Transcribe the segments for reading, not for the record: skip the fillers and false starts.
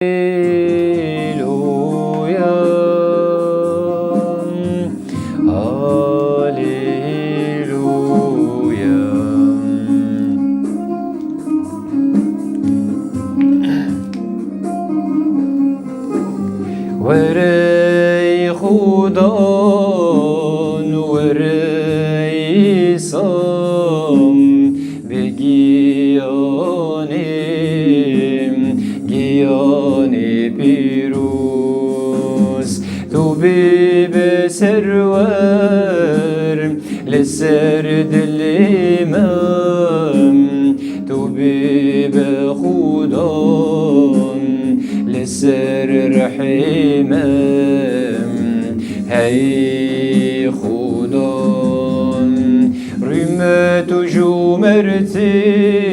هاليلويا هاليلويا وري خدان وري سام گیانی پیروز تو بی بسرور لسر دلیمم تو بی بخودان لسر رحیمم هی خودان رمت و جومرتیم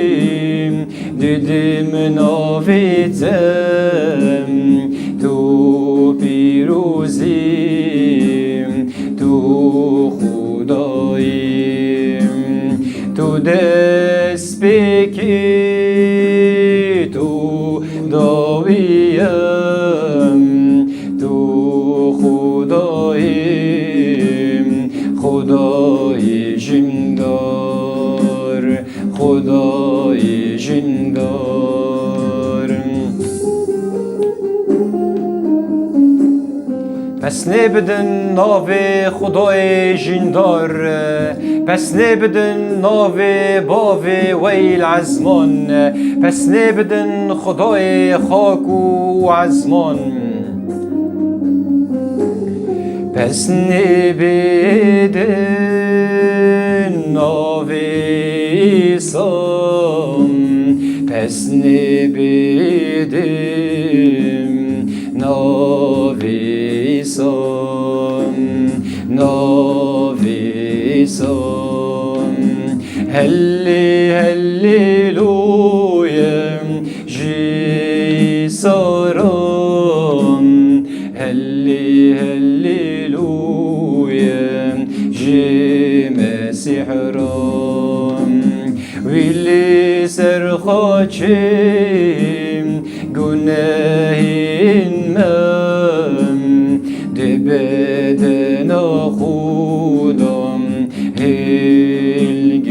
دیدیم ناویتم تو پیروزیم تو خداییم تو دست بکی تو داویم تو خداییم خدای جندار خدای جندار پس نبدن ناو خدای جندار پس نبدن ناو باو ویل عزمان پس نبدن خدای خاک و عزمان پس نبدن ناو ایسام پس نبدن ناو ایسام ناو ایسام هلی هلیلویا جی سارام هلی هلیلویا جی مسیح رام ویلی سرخاچیم گناهین مم ده بدن خودم هیل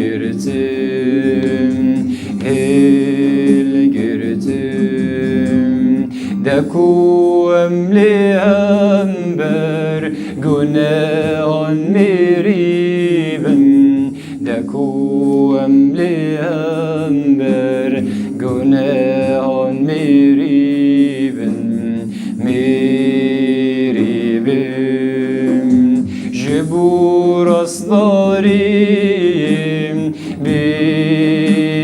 گرتم دکو املیم بر گناهان میریبم دکو املیم بر گناهان میریبم جبور اصداریم بیجیم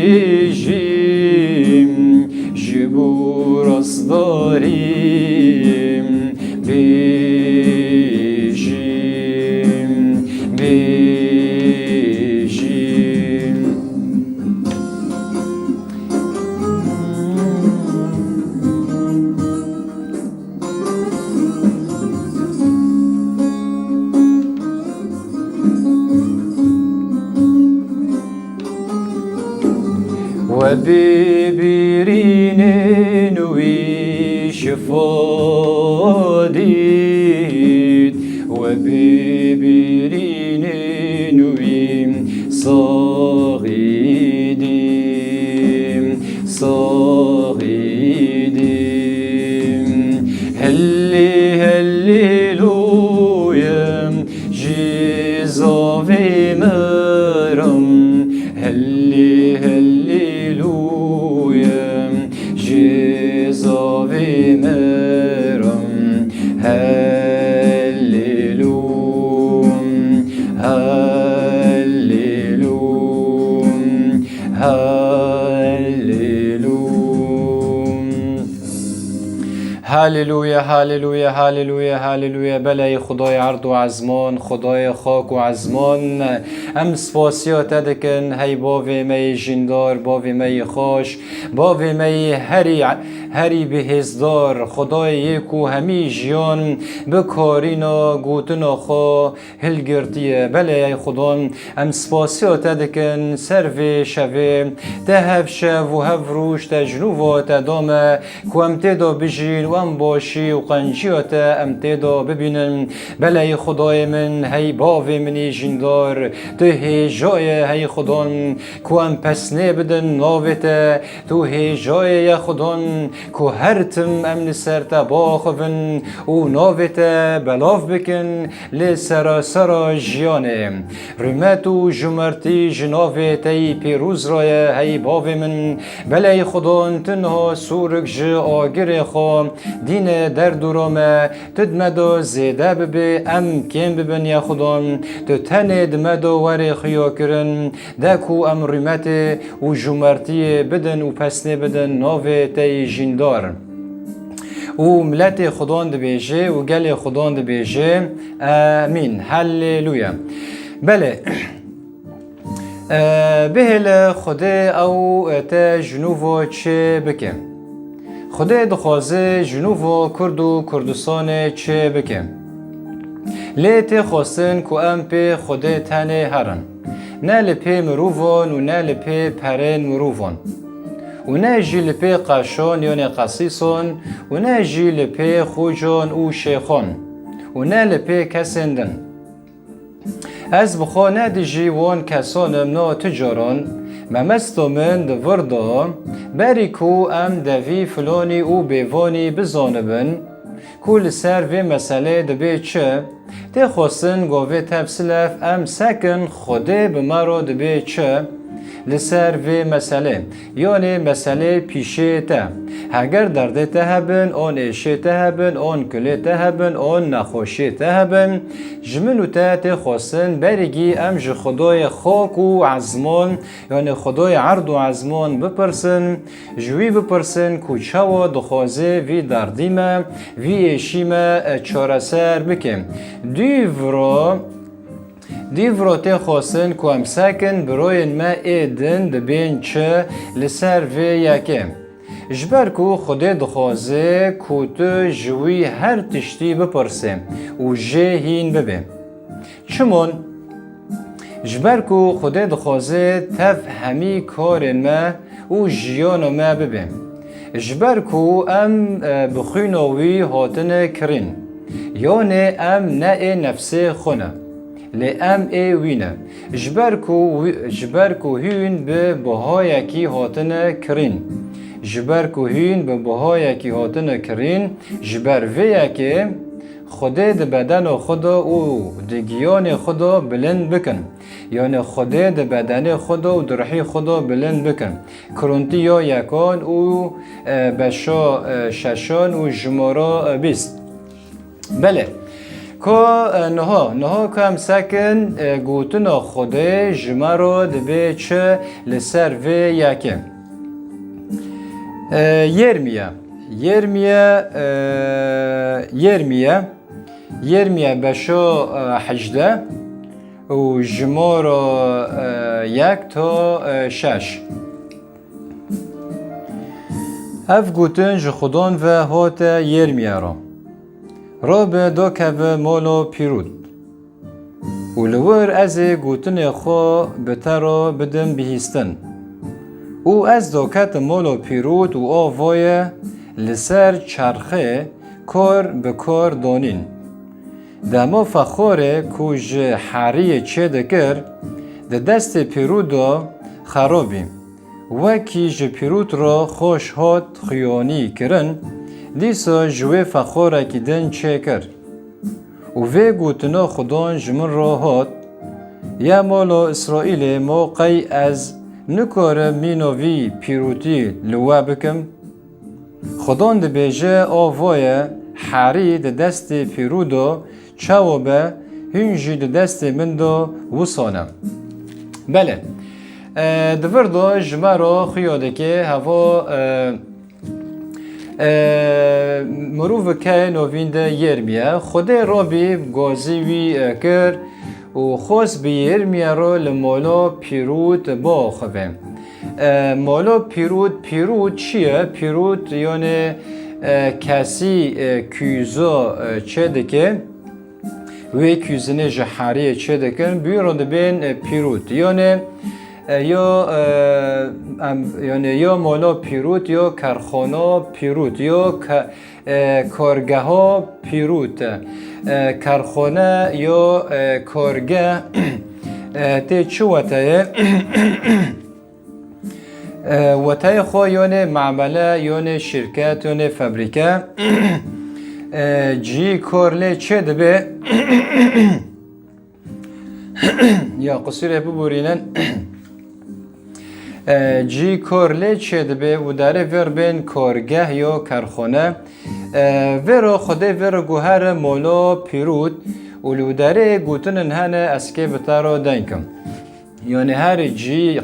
جبور اصداریم بیجیم بیجیم وببرين نوي شفاديد وببرين نوي صاغيدين صاغيدين هلي هللويا جيزافي مرم هلي هللويا جيزافي مرم هللوم هللوم هللوم هاليلويا هاليلويا هاليلويا هاليلويا بلای خدای عرض و عزمان خدای خاک و عزمان ام سپاسیات دکن هی باوی می جندار باوی می خوش باوی می هری بهزدار خدای یکو همی جیان بکارینا گوتنا خو هلگرتیه بله ای خدان ام سپاسیات دکن سر شوه تهف شو و هف روش تجنوب تدامه که ام تیدا بجین و ام باشی و قنجیات ام تیدا ببینن بله ای خدای من هی باوی منی جندار تو هی جای هی خدان که ام پسنه بدن ناویت تو هی جای یا خدان که هر تم ام نسر تباخون و ناویت بلاف بکن لسراسر جیانه رمت و جمرتی جناویت ای پیروز رای هی باوی من بله ای خدان تنها سورک جه آگر خو دین در دورامه تدمدو زیده ببی ام کم ببن یا خدان تو تنه دمدو وری خیا کرن دکو ام رمت و جمرتی بدن و پسنه بدن ناوی تی جندار و ملت خدان دبیجه و گل خدان دبیجه آمین هللویا بله بهل خدا او تا جنوب چه بکم خدا دخوازه جنوب کرد و کردستان چه بکم لیت خواستن که ام پی خدا تنه هرن نه لپی مروفون و نه لپی پرین مروفون و نه جی لپی قاشون یعنی قصیصون و نه جی لپی خوجون و شیخون و نه لپی کسندن از بخوا ندیجی وان کسانم نا تجاران ممستو من دوردا بری کو ام دوی فلانی او بیوانی بزانبن کل سر و مسئله دبی چه تی خواستن گوه تفصیلف ام سکن خوده بمارو دبی چه لسر و مسئله یعنی مسئله پیشه تا اگر درده تا هبن آن ایشه تا هبن آن کله تا هبن آن نخوشی تا هبن جملو تا خواستن برگی ام جه خدای خاک و عزمان یعنی خدای عرض و عزمان بپرسن جوی بپرسن کوچه و دخوازه وی دردیمه وی ایشیمه چارسر بکم دیورا تی خواستن که هم سکن بروین ما ایدن دبین چه لسر وی یکم جبر که خدا دخوازه که تو جوی هر تشتی بپرسیم و جه هین ببیم چمون جبر که خدا دخوازه تف همی کار ما و جیان ما ببیم جبر که ام بخویناوی هاتن کرین یعنی ام نه نفس خونه لام ای وینه جبر کو هین به بهای کی هاتنه کرین جبر کو هین به بهای کی هاتنه کرین جبر ویا که خدا د بدن خدا او دگیان خدا بلند بکن یعنی خدا د بدن خدا و درحی خدا بلند بکن کرونتی یا یکان او بشا ششان و جمارا بیست بله که نها که هم سکن گوتنا خوده جمارا دبی چه لسر و یکم یرمیا بشا حجده و جمارا یک تا شش اف گوتن جه خدان و هات یرمیا را به دو که مالو پیرود و لور از گوتن خو بتر بدم بهیستن او از دوکت مالو پیرود و آوای لسر چرخه کار به کار دانین دما فخوره که جه حریه چه دکر ده دست پیرودا خرابیم وکی جه پیرود را خوش هات خیانی کرن دیسا جوه فخوره که دن چه کر و وی گوتنا خدان جمن را هات یا مالا اسرائیل موقعی از نکار مینوی پیروتی لوا بکم خدان ده بیجه آوای حری ده دست پیرودا چاوبه هنجی ده دست من دا وصانم بله دور دا جمعه خیاده که هوا مروف که نوینده یرمیا خدا را بی گازیوی کر و خواست بی یرمیا را لمالا پیروت با خوبه مالا پیروت چیه؟ پیروت یعنی کسی کیزا چه دکه و کیزنه جحاریه چه دکن بیرون دبین پیروت یا مالا پیروت یا کارخانه پیروت یا کارگاه ها پیروت کارخانه یا کارگاه تی چه وطایه وطای خو یعنی معامله یعنی شرکت یعنی فابریکه جی کارله چه دبه یا قصیره ببورینن جی کارله چه دبه و داره ور بین کارگاه یا کارخانه ورا خوده ور گوهر مولا پیروت ولو داره گوتنن هنه اسکه بتارو دنکم یعنی هر جی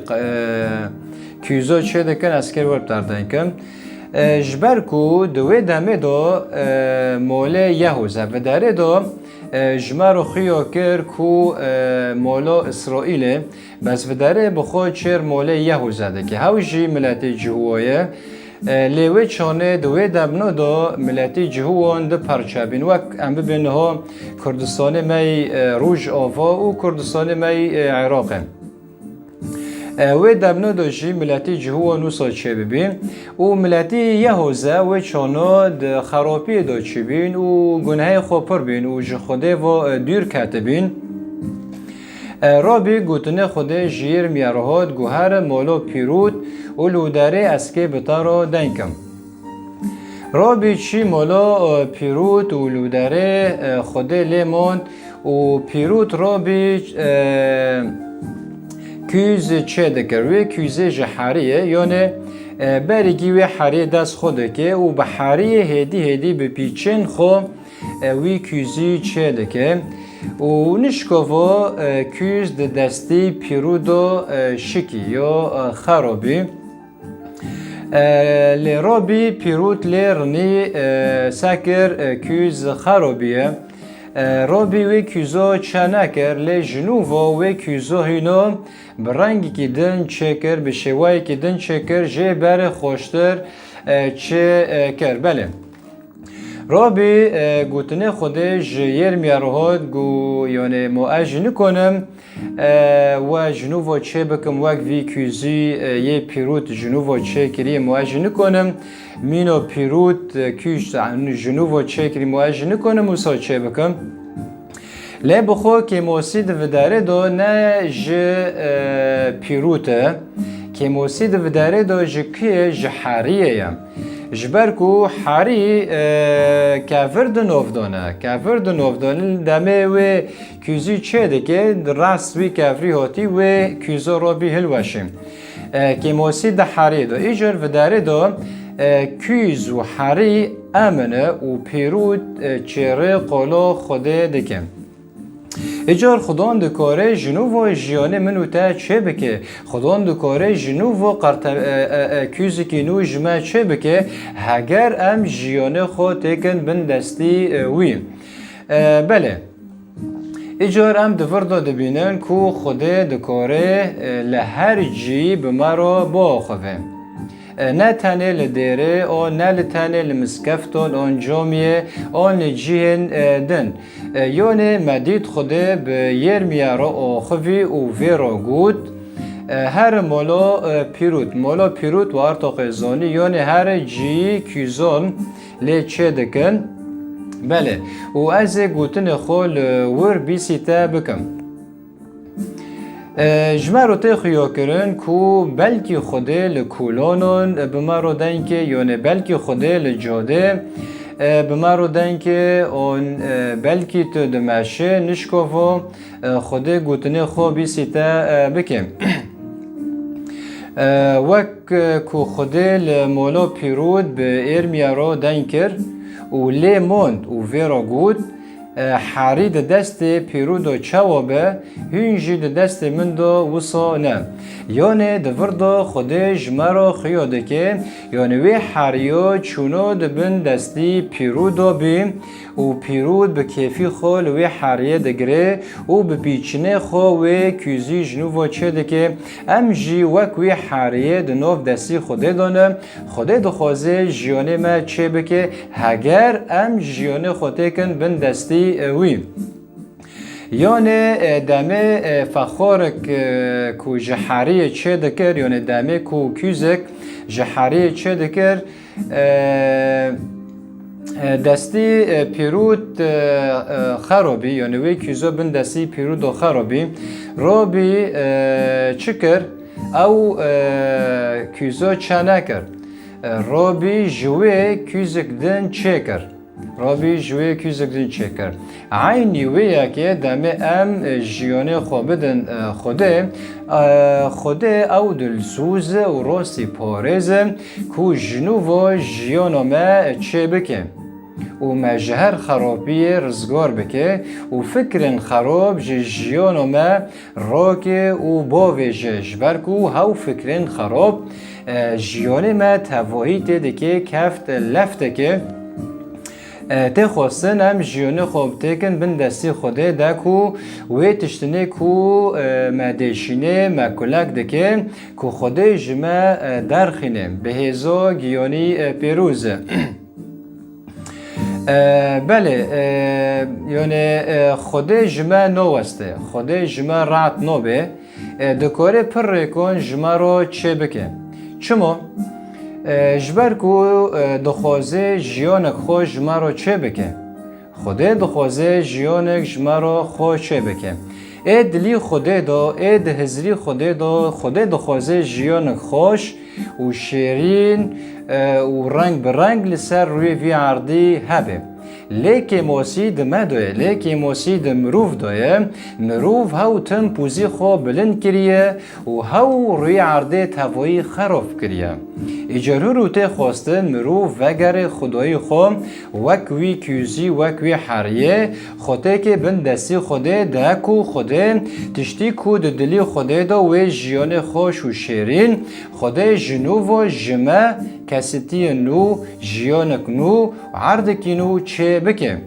کیزو چه دکن اسکر ور بتار دنکم جبر کو دوی دمه دو مولا یهوزه و داره دو جمارو خیو کر کو مولا اسرائیل بس و داره بخواد چر مولا یهوزه ده که هاوجی ملتی جهویه لیوی چانه دوی دمنو دو ملتی جهوان ده پرچابین وک ام ببینه ها کردستان می روج آوا و کردستان می عراقه و دبنو داشی ملتی جهوان و ساچه ببین و ملتی یهوزه و چانه ده خرابی دا چی بین و گناه خوپر بین و جخوده و دیر کتبین رابی گوتنه خوده جیر میارهاد گوهر مالو پیروت و لوداره اسکه بطارو دنکم رابی چی مالا پیروت و لوداره خوده لیمون و پیروت رابی کیز چه دکر و کیز جحاریه یعنی برگی و حریه دست خوده که و به حریه هدی به پیچین خو وی کیزی چه دکه و نشکاوا کیز دستی پیرودو شکی یا خرابی لرابی پیرود لرنی سکر کیز خرابیه رابی و کیزو چنکر لی جنوبا و کیزو هینو برنگی که دن چکر به شوایی که دن چکر جه بر خوشتر چه کر بله رابی گوتنه خودش یر میارهاد گو یعنی مؤج نکنم و جنوبا چه بکم وقت وی کیزی یه پیروت جنوبا چه کری مؤج نکنم مینو پیروت کیش جنوبا چه کری مؤج نکنم و سا چه بکم لی بخو که موسید و داره دو نه ج پیروته که موسید و داره دو جکیه جحاریه یم جبر کو حری کافرد نوفدانه کافرد نوفدانه دمه و کیزی چه دکه راست وی کافری هاتی و کیزا را بی هلوشیم که موسید حری دو ایجر و داره دو کیز و حری امنه و پیرود چهره قالا خوده دکم اجار خدان دکاره جنوب و جیانه منو تا چه بکه خدان دکاره جنوب و کیزی که نو جمع چه بکه هگر ام جیانه خود تکن بن دستی وی بله اجار ام دور داده بینن کو خوده دکاره لهر جی بمارا با خواه نه تنه لدیره او نه لتنه لمسکفتون آن جامیه آن جیهن دن یعنی مدید خوده به یر میارا آخوی و ویرا گود هر مالا پیروت و ارتاق زانی یعنی هر جی کیزان لی چه دکن بله و از گوتن خول ور بیسی تا بکم جمعه تی خیا کرن کو بلکی خوده لکولانون بمارو دن که یعنی بلکی خوده لجاده بمارو دن که اون بلکی تو دمشه نشکافو خوده گوتنه خو بیسی تا بکم وک کو خوده لمولا پیرود به ارمیارا دن کر و لی موند و ویرا گود حری دست پیرود و چوابه هنجی دست من دو وصا نه یعنی دوردا خودش مرا خیاده که یعنی وی حریا چونو دبن دستی پیرودا بیم و پیرود به کیفی خال وی حریه دگره و به پیچنه خو وی کیزی جنوب چه دکه ام جی وک وی حریه دنوف دستی خوده دانه خوده دخوازه جیانه ما چه بکه هگر ام جیانه خوده کن بن دستی وی یعنی دمه فخارک کو جحریه چه دکر یعنی دمه کو کیزک جحریه چه دکر دستی پیرود خرابی یعنی وی کیزا بن دستی پیرود و خرابی رابی چکر او کیزا چنه کر رابی جوی کیزک دن چه کر رابی جوی کیزک دن چه کر عینی وی که دمه ام جیانه خوابدن خوده او دلسوز و راستی پارزم کو جنوب جیانو ما چه بکن و مجهر خرابی رزگار بکه و فکرن خراب جیانو ما راکه و باویجه جبرکو هاو فکرن خراب جیانه ما تواهی تیده که کفت لفته که تی خواستن هم جیانه خواب تکن بن دستی خوده دکو و تشتنه کو مدشینه مکلک دکه کو خوده جمع درخینه به هزا گیانی پیروزه بله یعنی خوده جمع نوسته خوده جمع رعت نوبه دکاره پر ریکن جمع رو چه بکن چما؟ جبر کو دخوازه جیانک خو جمع رو چه بکن خوده دخوازه جیانک جمع رو خو چه بکن ای دلی خوده دا ای دهزری خوده دا خوده دخوازه جیانک خوش و شیرین و رنگ برنگ لسر روی وی عردی هبه لیکی موسی دمه دویه لیکی موسی دمروف دویه مروف هاو تن پوزی خو بلند کریه و هاو روی عرده تفایی خراب کریه اجاره رو ته خواستن مروف وگر خدای خو وکوی کیوزی وکوی حریه خوده که بند دستی خوده دکو خوده تشتی کود دلی خوده دا و جیان خوش و شیرین خوده جنوب و جمع کسیتی نو جیانک نو عرد نو چه بکه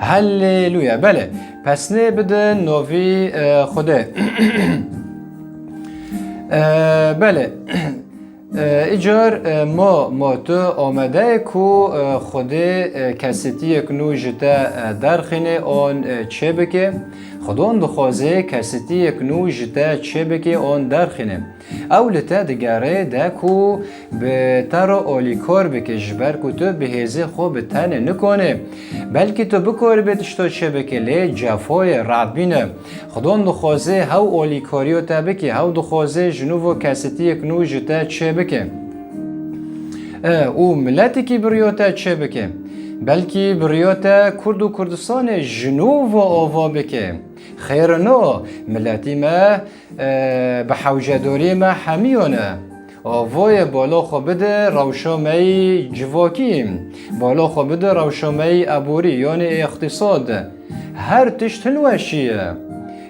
هللویا بله پس نه بده نوی خوده بله اجار ما تو آمده کو خوده کسیتی کنو جتا درخینه آن چه بکه خودان دخوازه کسیتی کنو جتا چه بکه آن درخینه اولتا دگره دکو به تر آلیکار بکه جبر کو تو به هزه خوب تنه نکنه بلکه تو بکار بتشتا چه بکه لی جفای ربینه خودان دخوازه هاو آلیکاریو تا بکه هاو دخوازه جنوب کسیتی کنو جتا چه بکه او ملتی که بریاتا چه بکه بلکه بریاتا کرد و کردستان جنوب و آوا بکه خیر نو ملتی ما به حوجداری ما همیونه آوای بالا خوابده روشامه جواکیم بالا خوابده روشامه عبوری یعنی اقتصاد هر تشتن وشیه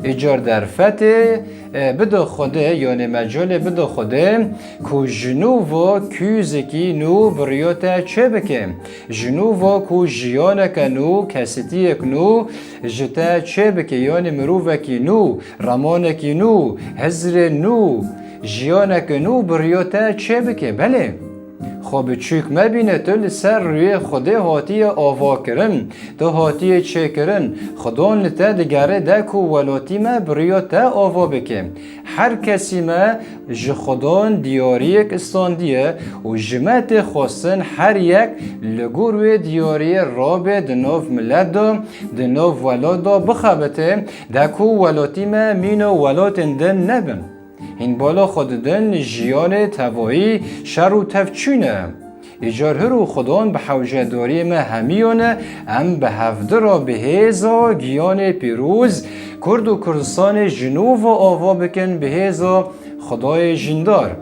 اجار در فتح بده خوده یعنی مجال بده خوده که جنوب و کیوزکی نو بریاتا چه بکه جنوب و که جیانک نو کسیتیک نو جتا چه بکه یعنی مروفکی نو رمانکی نو هزر نو جیانک نو بریاتا چه بکه بله خواب چوک مبینه تو لسر روی خوده هاتی آوا کرن تو هاتی چه کرن خدان لتا دگره دکو ولاتی ما بریاتا آوا بکه هر کسی ما ج خدان دیاریک استاندیه و جمعت خواستن هر یک لگور و دیاری رابه دناف ملت دا دناف ولاد دا بخبته دکو ولاتی ما مینو ولات دن نبن این بالا خوددن جیان توایی شر و تفچونه ایجار هرو خدان به حوجه داری ما همیانه ام به هفته را به هزا گیان پیروز کرد و کردستان جنوب و آوا بکن به هزا خدای جندار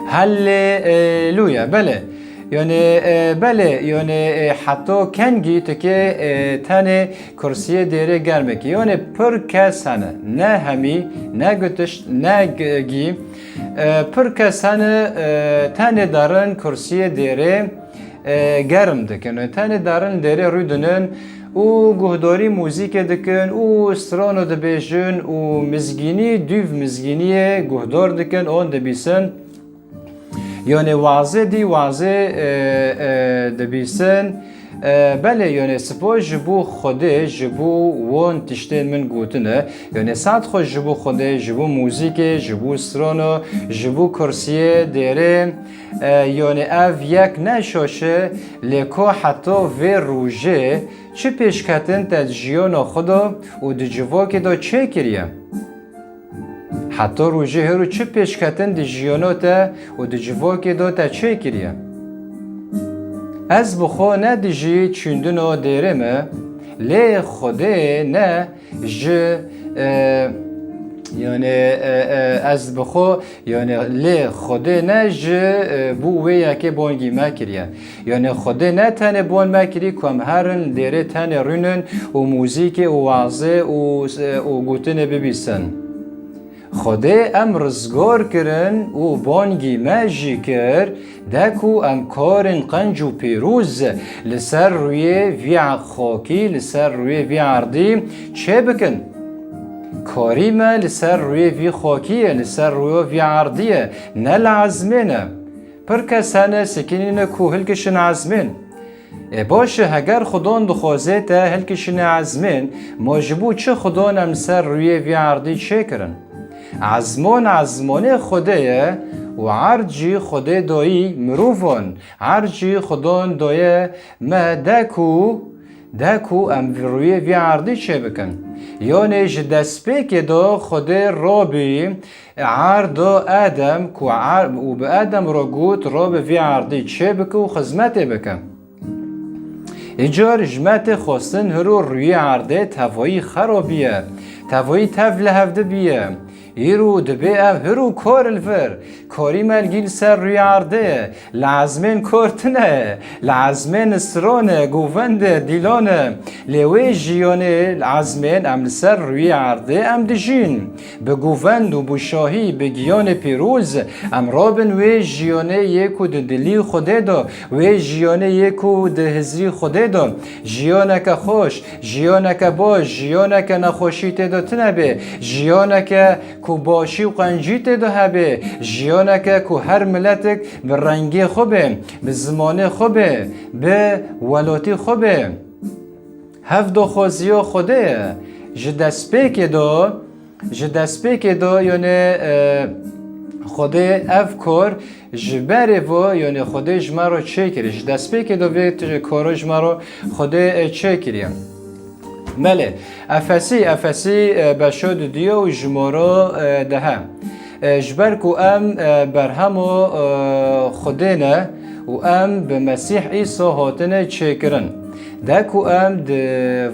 هللویا بله یعنی بله یعنی حتی کنگی تو که تنه کرسیه دیره گرمه که یعنی پر کس هنه نه همی نه گتش نه گی پر کس هنه تنه دارن کرسیه دیره گرم دکن تنه دارن دیره روی دنن و گهداری موزیک دکن و استرانو دبیجن و مزگینی دیو مزگینی گهدار دکن اون دبیسن یعنی واضح دی واضح دبیسن بله یعنی سپاس جبو خوده جبو وان تشتین من گوتنه یعنی ساعت خود جبو خوده جبو موزیک جبو استرانو جبو کرسیه دیره یعنی اف یک نشاشه لیکو حتی و روژه چه پیشکتن تجیان خدا و دجواکی دا چه کریه حتی روژه هرو چه پیشکتن دجیاناتا و دجواکی دا تا چه کریه از بخوا نه دیجی چندونو دیرمه لی خوده نه یعنی از بخوا یعنی لی خوده نه بو ویا که بانگی مکریه یعنی خوده نه تنه بان مکری کم هرن دیره تنه رونن و موزیک و وعظه و گوتنه ببیسن خوده ام رزگار کرن و بانگی مجی کر دکو ام کارن قنج و پیروز لسر روی وی خاکی لسر روی وی عردی چه بکن؟ کاری ما لسر روی وی خاکیه لسر روی وی عردیه نه لعزمینه پر کسانه سکنینه کو هلکشن عزمین باشه اگر خدان دخوازه تا هلکشن عزمین ماجبو چه خدان ام سر روی وی عردی چه کرن؟ عزمانه خوده و عرجی خوده دایی مروفان عرجی خدان دایه ما دکو ام روی وی عردی چه بکن یعنی جدسپیک دا خوده رابی عرض آدم و به آدم را گوت راب وی عردی چه بکن و خزمت بکن ایجار جمعت خواستن هرو روی عرده توایی خرابیه توایی تفل هفته بیه ایرو دبی ام هرو کار الفر کاری ملگیل سر روی عرده لعزمین کارتنه لعزمین اسرانه گوونده دیلانه لیوی جیانه لعزمین ام سر روی عرده ام دجین به گووند و بشاهی به گیان پیروز ام رابن وی جیانه یکو ده دلی خوده دا وی جیانه یکو ده هزری خوده دا جیانه که خوش جیانه که باش جیانه که نخوشی تدا تنبه جیانه که کو باشی و قنجی تدا هبه جیانه که کو هر ملتک به رنگی خوبه به زمانه خوبه به ولاتی خوبه هفت خوازی خوده جدسپیک دا یعنی خوده افکار جبره و یعنی خوده جمع رو چه کری جدسپیک دا وی کارو جمع رو خوده چه کریم مله افسی بشاد دیا و جمارا دهم جبر کو ام برهمو خوده نه و ام به مسیح عیسی هاتنه چه کرن دکو ام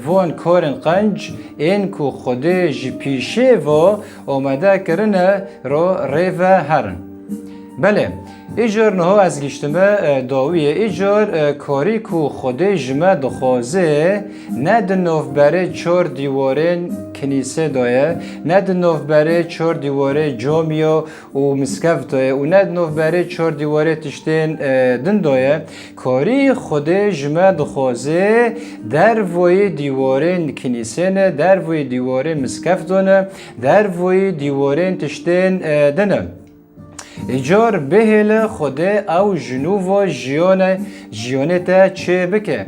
وان کارن قنج این کو خوده جی پیشه و آمده کرنه رو ریوه هرن بله ایجار نها از گشتمه داویه ایجار کاری کو خوده جمع دخوازه نه دنوف بره 4 دیواره کنیسه دایه نه دنوف بره 4 دیواره جامیا و مسکف دایه و نه دنوف بره 4 دیواره تشتین دن دایه کاری خوده جمع دخوازه در وی دیواره کنیسه نه در وی دیواره مسکف دانه در وی دیواره تشتین دنه ایجار بهل خوده او جنوب و جیانه تا چه بکه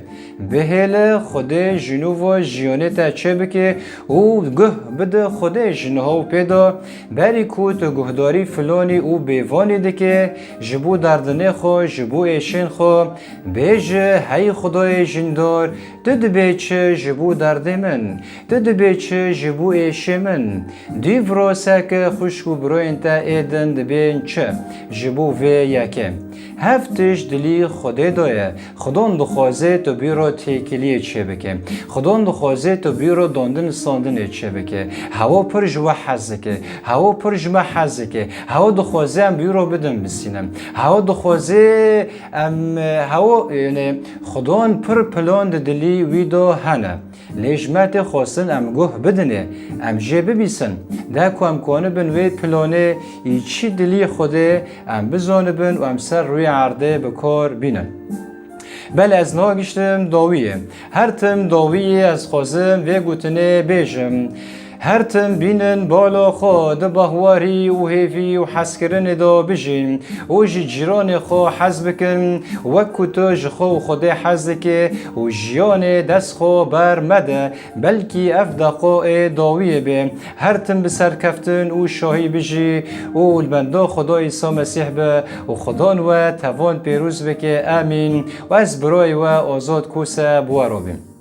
بهل خوده جنوب و جیانه تا چه بکه او گه بده خوده جنها و پیدا بری کوت گهداری فلانی او بیوانی دکه جبو دردنه خو جبو ایشن خو بیج هی خدای جندار دد بیچه جبو درده من دد بیچه جبو ایشه من دیو راسه که خوشکو بروین تا ایدن دبین چه جبو و یکه هفتش دلی خدا دایه خدان دخوازه تو بیرو تیکلیه چه بکه خدان دخوازه تو بیرو داندن ساندن چه بکه هوا پر جوا حزکه هوا پر جوا حزکه هوا دخوازه ام بیرو بدم بسینم هوا دخوازه ام هوا یعنی خدان پر پلان دلی ویدو هنه لیجمت خواستن ام گوه بدنه ام جه ببیسن ده که ام کنه بن وید پلانه چی دلی خوده ام بزانه بن و ام سر روی عرضه بکار بینن بله از ناگشتم داویه هر تم داویه از خوازم و گوتنه بیجم هر تم بینن بالا خود بهواری و هیفی و حسکرن دا بجین و جی جیران خو حز بکن و کتو جخو خود حز که و جیان دست خو بر مده بلکی افدقاء داویه به هر تم بسر کفتن و شاهی بجی و البنده خدا عیسی مسیح به و خدان و توان پیروز بکه آمین و از برای و آزاد کوسه بوارو بیم